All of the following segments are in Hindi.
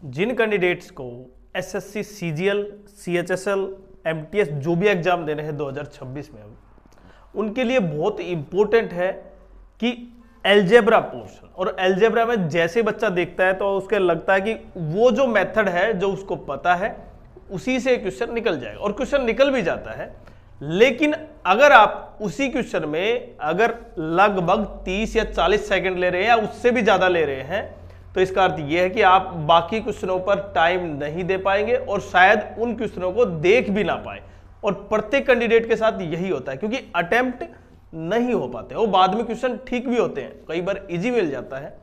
जिन कैंडिडेट्स को एसएससी, सीजीएल, सीएचएसएल, एमटीएस जो भी एग्जाम देने हैं 2026 में, उनके लिए बहुत इंपॉर्टेंट है कि एलजेब्रा पोर्शन, और एलजेब्रा में जैसे बच्चा देखता है तो उसके लगता है कि वो जो मेथड है जो उसको पता है उसी से क्वेश्चन निकल जाएगा, और क्वेश्चन निकल भी जाता है। लेकिन अगर आप उसी क्वेश्चन में अगर लगभग 30 या 40 सेकंड ले रहे हैं या उससे भी ज्यादा ले रहे हैं, तो इसका अर्थ यह है कि आप बाकी क्वेश्चनों पर टाइम नहीं दे पाएंगे और शायद उन क्वेश्चनों को देख भी ना पाए। और प्रत्येक कैंडिडेट के साथ यही होता है, क्योंकि अटेम्प्ट नहीं हो पाते, वो बाद में क्वेश्चन ठीक भी होते हैं, कई बार इजी मिल जाता है।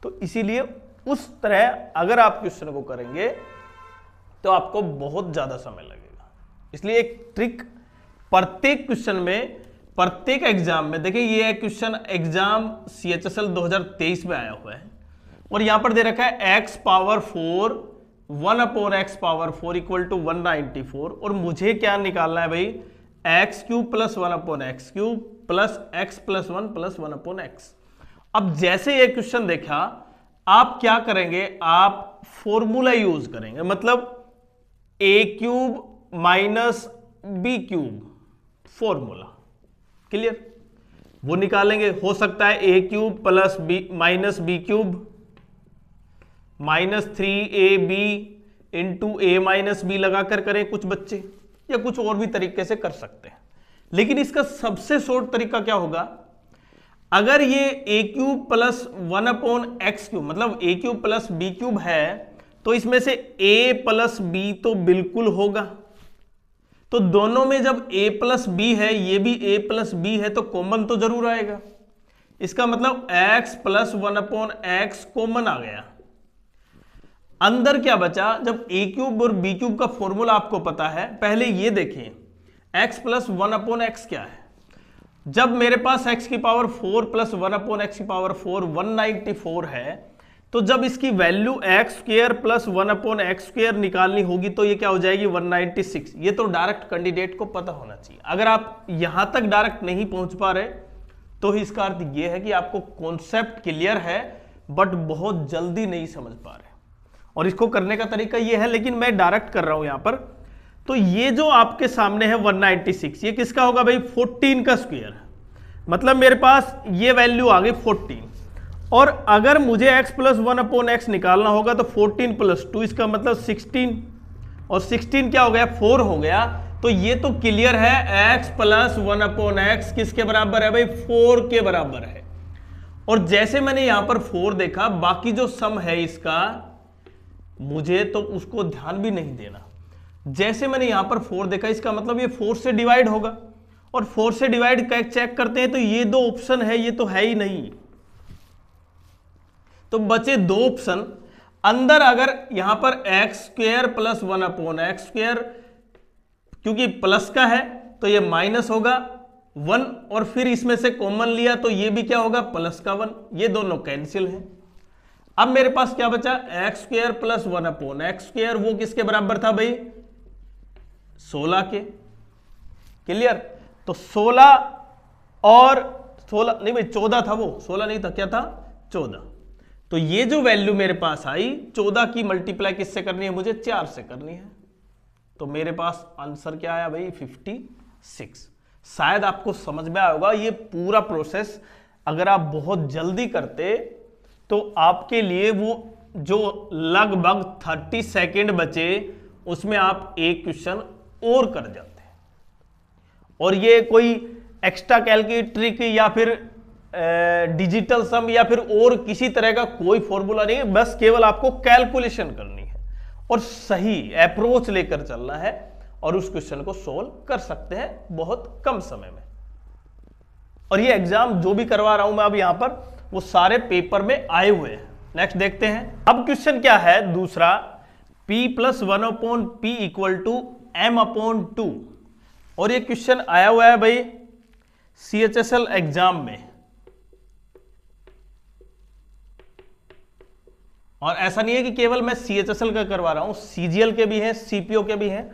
तो इसीलिए उस तरह अगर आप क्वेश्चन को करेंगे तो आपको बहुत ज्यादा समय लगेगा। इसलिए एक ट्रिक प्रत्येक क्वेश्चन में, प्रत्येक एग्जाम में, देखिए ये क्वेश्चन एग्जाम सीएचएसएल 2023 में आया हुआ है और यहां पर दे रखा है x power 4 1/x power 4 equal to 194, और मुझे क्या निकालना है भाई, x cube plus 1/x cube plus x plus 1 plus 1/x। अब जैसे ये क्वेश्चन देखा, आप क्या करेंगे, आप फॉर्मूला यूज करेंगे, मतलब a cube minus b cube formula, clear, वो निकालेंगे। हो सकता है a cube plus b minus b cube minus 3ab into a minus b लगाकर करें कुछ बच्चे, या कुछ और भी तरीके से कर सकते हैं। लेकिन इसका सबसे शॉर्ट तरीका क्या होगा, अगर ये a cube plus 1/x cube मतलब a cube plus b cube है, तो इसमें से a प्लस b तो बिल्कुल होगा, तो दोनों में जब a प्लस b है, ये भी a प्लस b है, तो कॉमन तो जरूर आएगा। इसका मतलब x प्लस 1/x कॉमन आ गया। अंदर क्या बचा, जब a क्यूब और b क्यूब का फॉर्मूला आपको पता है, पहले ये देखिए x प्लस 1/x क्या है। जब मेरे पास x की पावर 4 प्लस 1/x की पावर 4 194 है, तो जब इसकी value x square plus 1/x square निकालनी होगी तो ये क्या हो जाएगी 196। ये तो डायरेक्ट कैंडिडेट को पता होना चाहिए। अगर आप यहां तक डायरेक्ट नहीं पहुंच पा रहे तो इसका अर्थ ये है कि आपको कॉन्सेप्ट क्लियर है बट बहुत जल्दी नहीं समझ पा रहे, और इसको करने का तरीका ये है, लेकिन मैं डायरेक्ट कर रहा हूं यहां पर। तो ये जो आपके सामने है 196, ये किसका होगा भाई, 14 का स्क्वायर, मतलब मेरे पास ये वैल्यू आ गई 14, और अगर मुझे x प्लस 1/x निकालना होगा तो 14 प्लस 2, इसका मतलब 16, और 16 क्या हो गया, 4 हो गया। तो ये तो क्लियर है x प्लस 1/x किसके बराबर है भाई, 4 के बराबर है। और जैसे मैंने यहां पर 4 देखा, बाकी जो सम है इसका मुझे तो उसको ध्यान भी नहीं देना। जैसे मैंने यहां पर 4 देखा, इसका मतलब ये 4 से डिवाइड होगा, और 4 से डिवाइड चेक करते हैं तो ये दो ऑप्शन है, ये तो है ही नहीं, तो बचे दो ऑप्शन। अंदर अगर यहां पर x square plus 1/x square, क्योंकि प्लस का है तो ये माइनस होगा 1, और फिर इसमें से कॉमन लिया तो ये भी क्या होगा, प्लस का 1, ये दोनों कैंसिल हैं। अब मेरे पास क्या बचा, x square plus 1/x square, वो किसके बराबर था भाई, 16 के, क्लियर। तो 16 और 16 नहीं भाई 14 था, वो 16 नहीं था, क्या था 14। तो ये जो वैल्यू मेरे पास आई 14 की मल्टीप्लाई किससे करनी है, मुझे 4 से करनी है। तो मेरे पास आंसर क्या आया भाई, 56। शायद आपको समझ में आया होगा। ये पूरा प्रोसेस अगर आप बहुत जल्दी करते तो आपके लिए वो जो लगभग 30 सेकेंड बचे उसमें आप एक क्वेश्चन और कर जाते हैं। और ये कोई एक्स्ट्रा कैलकुलेटर या फिर डिजिटल सम या फिर और किसी तरह का कोई फॉर्मूला नहीं है, बस केवल आपको कैलकुलेशन करनी है और सही अप्रोच लेकर चलना है, और उस क्वेश्चन को सोल्व कर सकते हैं बहुत कम समय में। और ये एग्जाम जो भी करवा रहा हूं मैं अब यहां पर, वो सारे पेपर में आए हुए हैं। नेक्स्ट देखते हैं। अब क्वेश्चन क्या है दूसरा, p plus 1/p equal to m/2, और ये क्वेश्चन आया हुआ है भाई CHSL एग्जाम में। और ऐसा नहीं है कि केवल मैं CHSL का करवा रहा हूं, CGL के भी हैं, CPO के भी हैं,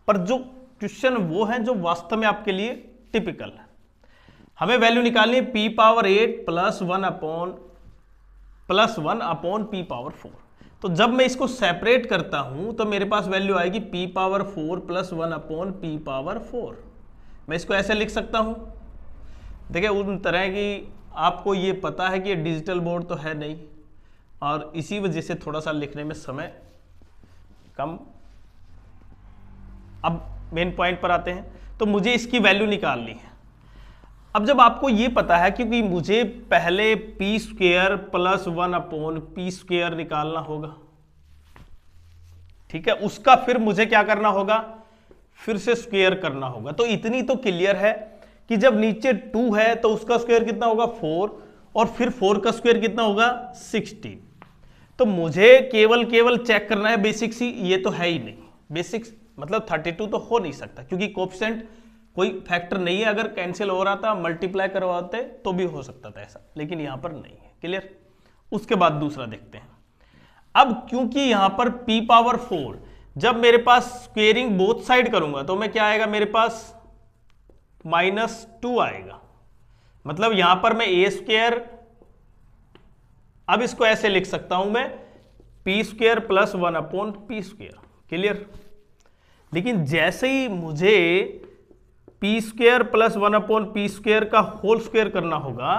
पर जो क्वेश्चन वो हैं जो वास्तव में आपके लिए टिपिकल है। हमें वैल्यू निकालनी है p power 8 plus 1/p power 4। तो जब मैं इसको सेपरेट करता हूं तो मेरे पास वैल्यू आएगी p power 4 plus 1 upon p power 4। मैं इसको ऐसे लिख सकता हूं। देखिए उन तरह की आपको ये पता है कि ये डिजिटल बोर्ड तो है नहीं, और इसी वजह से थोड़ा सा लिखने में समय कम। अब मेन पॉइंट पर आते हैं। तो मुझे इसकी वैल्यू निकालनी है। अब जब आपको ये पता है, क्योंकि मुझे पहले P square plus 1 upon P square निकालना होगा, ठीक है, उसका फिर मुझे क्या करना होगा, फिर से स्क्वेयर करना होगा। तो इतनी तो क्लियर है कि जब नीचे 2 है तो उसका स्क्वायर कितना होगा 4, और फिर 4 का स्क्वायर कितना होगा 16। तो मुझे केवल चेक करना है बेसिक्स ही, ये तो है ही नहीं बेसिक्स, मतलब 32 तो हो नहीं सकता क्योंकि कोएफिशिएंट कोई फैक्टर नहीं है। अगर कैंसिल हो रहा था, मल्टीप्लाई करवाते तो भी हो सकता था ऐसा, लेकिन यहां पर नहीं है। क्लियर। उसके बाद दूसरा देखते हैं। अब क्योंकि यहां पर p पावर 4, जब मेरे पास स्क्वेयरिंग बोथ साइड करूंगा तो मैं क्या आएगा मेरे पास -2 आएगा। मतलब यहां पर मैं a स्क्वेयर, अब इसको ऐसे लिख सकता हूं मैं p square plus 1 upon p square. Clear. लेकिन जैसे ही मुझे p square plus 1 upon p square का होल स्क्वेयर करना होगा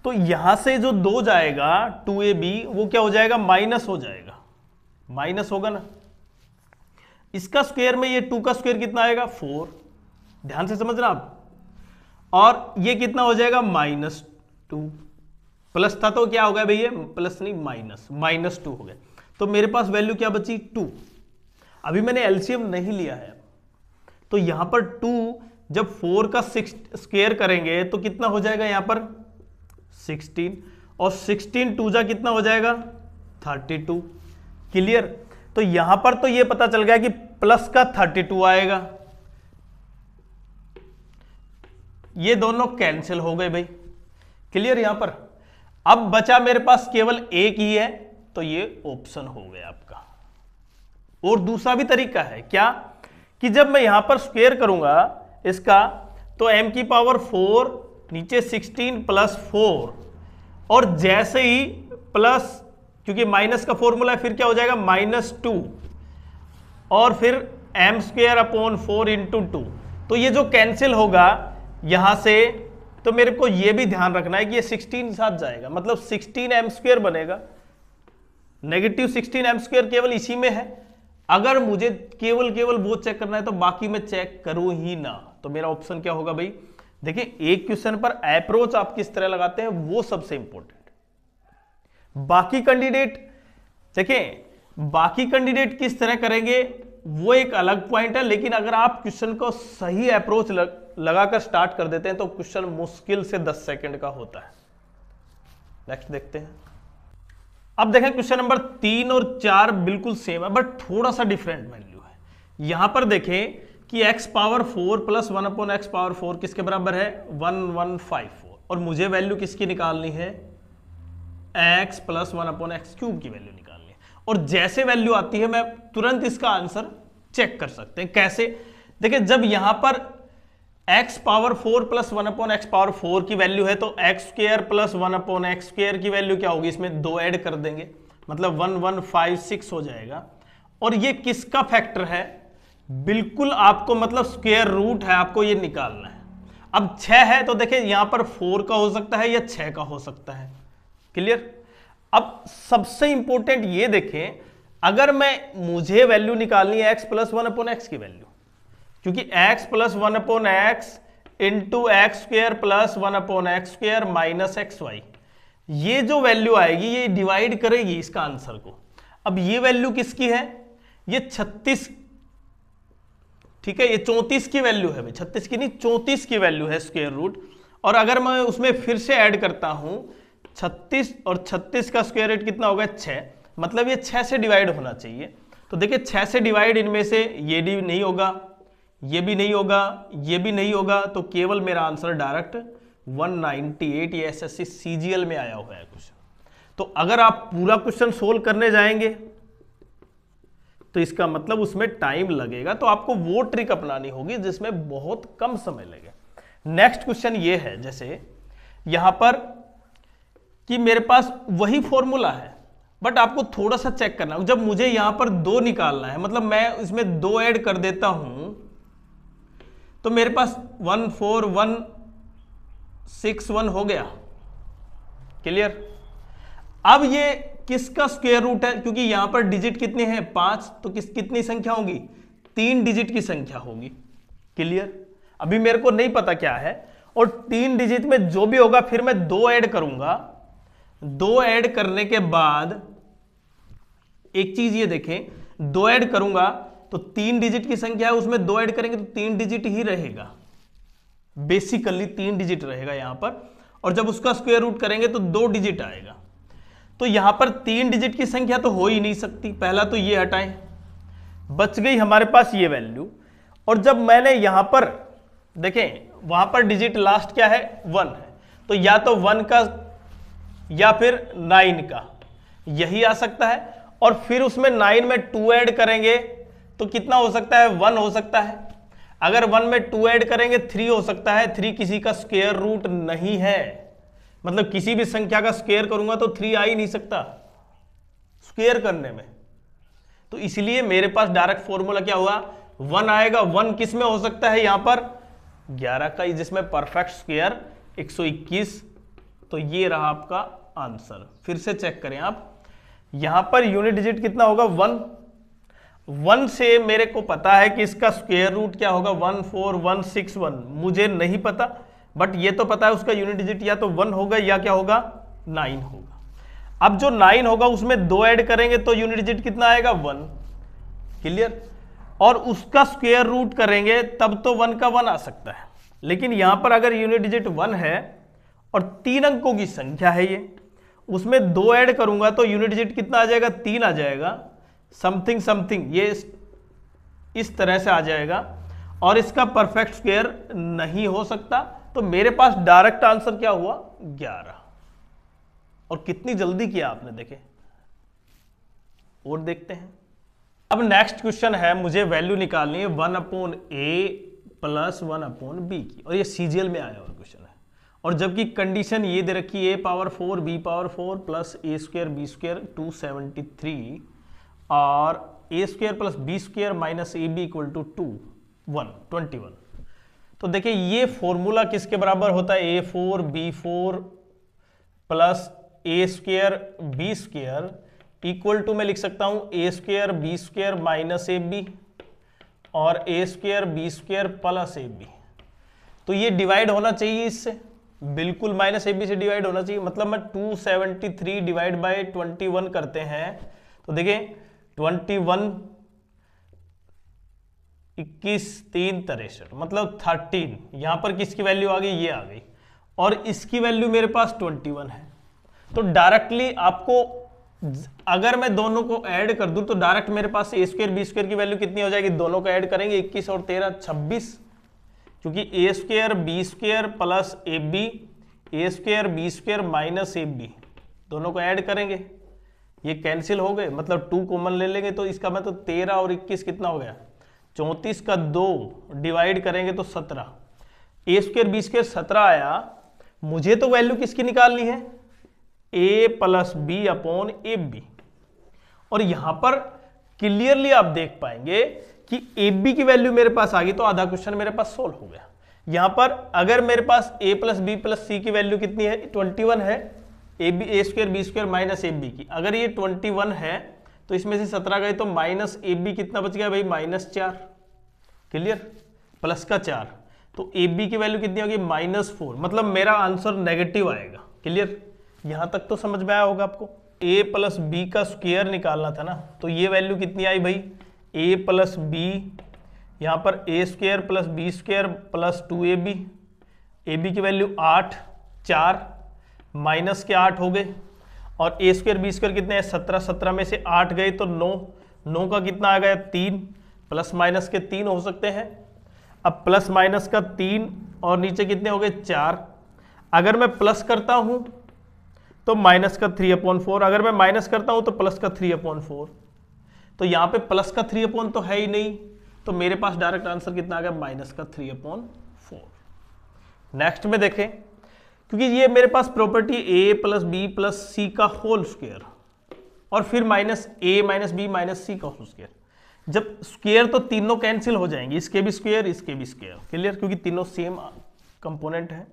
तो यहां से जो 2 जाएगा 2ab वो क्या हो जाएगा, माइनस हो जाएगा, माइनस होगा ना। इसका स्क्वायर में ये 2 का स्क्वायर कितना आएगा 4, ध्यान से समझना आप, और ये कितना हो जाएगा -2। प्लस था तो क्या हो गया भैया, प्लस नहीं -2 हो गया। तो मेरे पास वैल्यू क्या बची 2। अभी मैंने एलसीएम नहीं लिया है, तो यहां पर 2 जब 4 का स्क्वायर करेंगे तो कितना हो जाएगा यहां पर 16, और 16 2 जा कितना हो जाएगा 32। क्लियर। तो यहां पर तो ये पता चल गया कि प्लस का 32 आएगा। ये दोनों कैंसिल हो गए भाई। क्लियर। यहां पर अब बचा मेरे पास केवल एक ही है, तो ये ऑप्शन हो गया आपका। और दूसरा भी तरीका है क्या, कि जब मैं यहां पर स्क्वायर करूंगा इसका, तो m की पावर 4 नीचे 16 प्लस 4, और जैसे ही प्लस, क्योंकि माइनस का फॉर्मूला है, फिर क्या हो जाएगा -2, और फिर m स्क्वायर अपॉन 4 इंटू 2। तो ये जो कैंसिल होगा यहां से, तो मेरे को ये भी ध्यान रखना है कि ये 16 साथ जाएगा, मतलब 16 m स्क्वायर बनेगा। नेगेटिव 16 m स्क्वायर केवल इसी में है। अगर मुझे केवल वो चेक करना है तो बाकी मैं चेक करूं ही ना, तो मेरा ऑप्शन क्या होगा भाई। देखिए एक क्वेश्चन पर अप्रोच आप किस तरह लगाते हैं वो सबसे इंपॉर्टेंट। बाकी कैंडिडेट देखिए, बाकी कैंडिडेट किस तरह करेंगे वो एक अलग पॉइंट है, लेकिन अगर आप क्वेश्चन को सही अप्रोच लगाकर स्टार्ट कर देते हैं तो क्वेश्चन मुश्किल से 10 सेकंड का होता है। नेक्स्ट देखते हैं। अब देखें क्वेश्चन नंबर 3 और 4 बिल्कुल सेम है, बट थोड़ा सा डिफरेंट वैल्यू है। यहां पर देखें कि x power 4 plus 1 upon x power 4 किसके बराबर है 1154, और मुझे वैल्यू किसकी निकालनी है x plus 1 upon x cube की वैल्यू निकालनी है। और जैसे वैल्यू आती है मैं तुरंत इसका आंसर चेक कर सकते हैं। कैसे, देखिए जब यहां पर x power 4 plus 1 upon x power 4 की वैल्यू है तो x square plus 1 upon x square की वैल्यू क्या होगी, इसमें 2 ऐड कर देंगे, मतलब 1156 हो जाएगा। और ये किसका फैक्टर है, बिल्कुल आपको मतलब स्क्वायर रूट है, आपको ये निकालना है। अब 6 है तो देखिए यहां पर 4 का हो सकता है या 6 का हो सकता है। क्लियर। अब सबसे इंपॉर्टेंट ये देखें, अगर मुझे वैल्यू निकालनी है x प्लस 1 अपॉन एक्स की वैल्यू, क्योंकि x plus 1 upon x into x square plus 1 upon x square minus x y, ये जो वैल्यू आएगी ये डिवाइड करेगी इसका आंसर को। अब ये वैल्यू किसकी है, ये 36, ठीक है, ये 34 की वैल्यू है भाई, 36 की नहीं 34 की वैल्यू है स्क्वायर रूट। और अगर मैं उसमें फिर से ऐड करता हूं 36 और 36 का स्क्वायर रूट कितना होगा 6, मतलब ये 6 से डिवाइड होना चाहिए। तो देखिए 6 से डिवाइड इनमें से ये भी नहीं होगा, ये भी नहीं होगा, ये भी नहीं होगा, तो केवल मेरा आंसर डायरेक्ट 198, ये एसएससी सीजीएल में आया हुआ है क्वेश्चन। तो अगर आप पूरा क्वेश्चन सोल्व करने जाएंगे तो इसका मतलब उसमें टाइम लगेगा, तो आपको वो ट्रिक अपनानी होगी जिसमें बहुत कम समय लगे। नेक्स्ट क्वेश्चन ये है, जैसे यहां पर कि मेरे पास वही फॉर्मूला है, बट आपको थोड़ा सा चेक करना है। जब मुझे यहां पर 2 निकालना है, मतलब मैं इसमें 2 ऐड कर देता हूं, तो मेरे पास 14161 हो गया। क्लियर? अब ये किसका स्क्वायर रूट है? क्योंकि यहां पर डिजिट कितने हैं? 5, तो कितनी संख्या होगी? 3 डिजिट की संख्या होगी। क्लियर? अभी मेरे को नहीं पता क्या है, और 3 डिजिट में जो भी होगा फिर मैं 2 ऐड करूंगा। 2 ऐड करने के बाद एक चीज ये देखें, 2 ऐड करूंगा तो 3 डिजिट की संख्या है, उसमें 2 ऐड करेंगे तो 3 डिजिट ही रहेगा, बेसिकली 3 डिजिट रहेगा यहां पर। और जब उसका स्क्वायर रूट करेंगे तो 2 डिजिट आएगा। तो यहां पर 3 डिजिट की संख्या तो हो ही नहीं सकती। पहला तो ये हटाएं, बच गई हमारे पास ये वैल्यू। और जब मैंने यहां पर देखें, वहां पर डिजिट लास्ट क्या है? 1 है, तो या तो 1 का या फिर 9 का, यही आ सकता है। और फिर उसमें 9 में 2 ऐड करेंगे तो कितना हो सकता है? 1 हो सकता है। अगर 1 में 2 ऐड करेंगे 3 हो सकता है। 3 किसी का स्क्वायर रूट नहीं है, मतलब किसी भी संख्या का स्क्वायर करूंगा तो 3 आ ही नहीं सकता स्क्वायर करने में। तो इसलिए मेरे पास डायरेक्ट फॉर्मूला क्या हुआ? 1 आएगा। 1 किस में हो सकता है? यहां पर 11 का, जिसमें परफेक्ट स्क्वायर 121। तो ये रहा आपका आंसर। फिर से चेक करें आप, यहां पर यूनिट डिजिट कितना होगा? 1। 1 से मेरे को पता है कि इसका स्क्वायर रूट क्या होगा? 14161। मुझे नहीं पता, बट ये तो पता है उसका यूनिट डिजिट या तो 1 होगा या क्या होगा? 9 होगा। अब जो 9 होगा उसमें 2 ऐड करेंगे तो यूनिट डिजिट कितना आएगा? 1। क्लियर? और उसका स्क्वायर रूट करेंगे तब तो 1 का 1 आ सकता है। लेकिन यहां पर अगर यूनिट डिजिट 1 है और 3 अंकों की संख्या है ये, उसमें 2 ऐड करूंगा तो यूनिट डिजिट कितना आ जाएगा? 3 आ जाएगा। समथिंग समथिंग ये इस तरह से आ जाएगा, और इसका परफेक्ट स्क्वायर नहीं हो सकता। तो मेरे पास डायरेक्ट आंसर क्या हुआ? 11। और कितनी जल्दी किया आपने, देखे। और देखते हैं। अब नेक्स्ट क्वेश्चन है, मुझे वैल्यू निकालनी है 1/a + 1/b की, और ये सीजीएल में आया हुआ क्वेश्चन है। और जबकि कंडीशन ये दे रखी है a⁴ b⁴ plus a² b² 273 और a² + b² - ab = 21। तो देखिए ये फॉर्मूला किसके बराबर होता है? a4 b4 plus a² b² equal to मैं लिख सकता हूं a² b² - ab और a² b² प्लस ab। तो ये डिवाइड होना चाहिए इससे, बिल्कुल -ab से डिवाइड होना चाहिए। मतलब मैं 273 डिवाइड बाय 21 करते हैं तो देखिए 21 21 3 63, मतलब 13। यहां पर किसकी वैल्यू आ गई? ये आ गई। और इसकी वैल्यू मेरे पास 21 है। तो डायरेक्टली आपको, अगर मैं दोनों को ऐड कर दूं तो डायरेक्ट मेरे पास a² b² की वैल्यू कितनी हो जाएगी? दोनों को ऐड करेंगे 21 और 13 26, क्योंकि a² b² plus ab a² b² - ab दोनों को ऐड करेंगे, ये कैंसिल हो गए, मतलब 2 कॉमन ले लेंगे। तो इसका मतलब 13 और 21 कितना हो गया? 34 का 2 डिवाइड करेंगे तो 17। a² b² 17 आया। मुझे तो वैल्यू किसकी निकालनी है? a + b/ab। और यहां पर क्लियरली आप देख पाएंगे कि ab की वैल्यू मेरे पास आ गई, तो आधा क्वेश्चन मेरे पास सोल्व हो गया। यहां पर अगर मेरे पास a + b + c की वैल्यू कितनी है? 21 है। a² b² - ab की, अगर ये 21 है तो इसमें से 17 गए तो -ab कितना बच गया भाई? -4। क्लियर? प्लस का 4, तो ab की वैल्यू कितनी होगी? -4। मतलब मेरा आंसर नेगेटिव आएगा। क्लियर? यहां तक तो समझ में आया होगा आपको। a + b का स्क्वायर निकालना था ना, तो ये वैल्यू कितनी आई भाई? a + b, यहां पर a² + b² + 2ab, ab की वैल्यू 8, 4 माइनस के 8 हो गए, और a² b² कितने हैं? 17, 17 में से 8 गए तो 9, 9 का कितना आ गया? 3, प्लस माइनस के 3 हो सकते हैं। अब प्लस माइनस का 3 और नीचे कितने हो गए? 4। अगर मैं प्लस करता हूं तो माइनस का 3/4, अगर मैं माइनस करता हूं तो प्लस का 3/4। तो यहां पे प्लस का 3/4 तो है ही नहीं, तो मेरे पास डायरेक्ट आंसर कितना आ गया? माइनस का 3/4। नेक्स्ट में देखें, क्योंकि ये मेरे पास प्रॉपर्टी a + b + c का होल स्क्वायर, और फिर माइनस ए माइनस बी माइनस सी का होल स्क्वायर। जब स्क्वायर तो तीनों कैंसिल हो जाएंगे, इसके भी स्क्वायर इसके भी स्क्वायर, क्लियर, क्योंकि तीनों सेम कंपोनेंट है।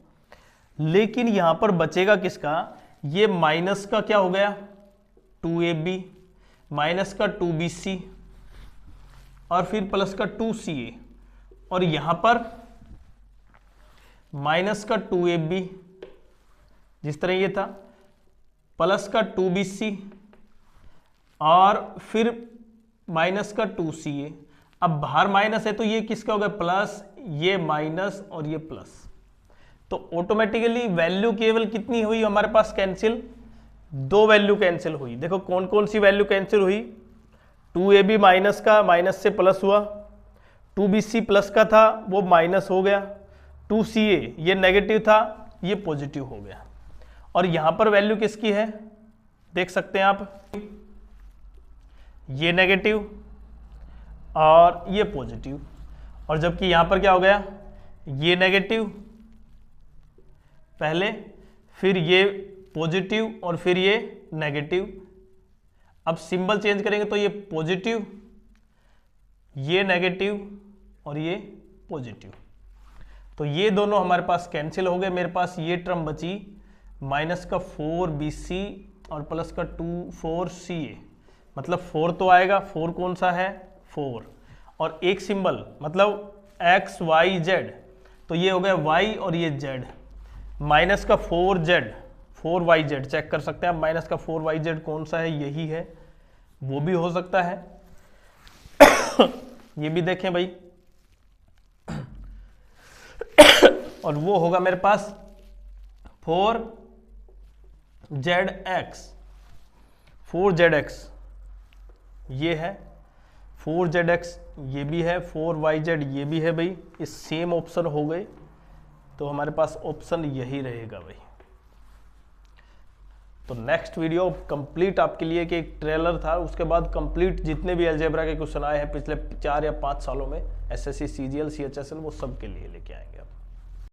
लेकिन यहां पर बचेगा किसका, ये माइनस का क्या हो गया 2ab, माइनस का 2bc और फिर प्लस का 2ca, और यहां पर माइनस का 2ab जिस तरह ये था, प्लस का 2bc और फिर माइनस का 2ca। अब बाहर माइनस है तो ये किसका होगा प्लस, ये माइनस और ये प्लस, तो ऑटोमेटिकली वैल्यू केवल कितनी हुई हमारे पास कैंसिल, 2 वैल्यू कैंसिल हुई। देखो कौन कौन सी वैल्यू कैंसिल हुई, 2ab माइनस का, माइनस से प्लस हुआ, 2bc प्लस का था वो माइनस हो गया, 2ca ये नेगेटिव था ये पॉजिटिव हो गया। और यहां पर वैल्यू किसकी है देख सकते हैं आप, ये नेगेटिव और ये पॉजिटिव, और जबकि यहां पर क्या हो गया, ये नेगेटिव पहले, फिर ये पॉजिटिव और फिर ये नेगेटिव। अब सिंबल चेंज करेंगे तो ये पॉजिटिव, ये नेगेटिव और ये पॉजिटिव, तो ये दोनों हमारे पास कैंसिल हो गए। मेरे पास ये टर्म बची माइनस का 4bc और प्लस का 4ca, मतलब 4 तो आएगा, 4 कौन सा है 4, और एक सिंबल मतलब x y z, तो ये हो गया y और ये z, माइनस का 4yz चेक कर सकते हैं आप, माइनस का 4yz कौन सा है, यही है, वो भी हो सकता है ये भी देखें भाई और वो होगा मेरे पास 4zx, ये है 4zx, ये भी है 4yz, ये भी है भाई, ये सेम ऑप्शन हो गए, तो हमारे पास ऑप्शन यही रहेगा भाई। तो नेक्स्ट वीडियो कंप्लीट आपके लिए कि एक ट्रेलर था, उसके बाद कंप्लीट जितने भी अलजेब्रा के क्वेश्चन आए हैं पिछले 4 या 5 सालों में एसएससी सीजीएल सीएचएसएल वो सब के लिए लेके आएंगे।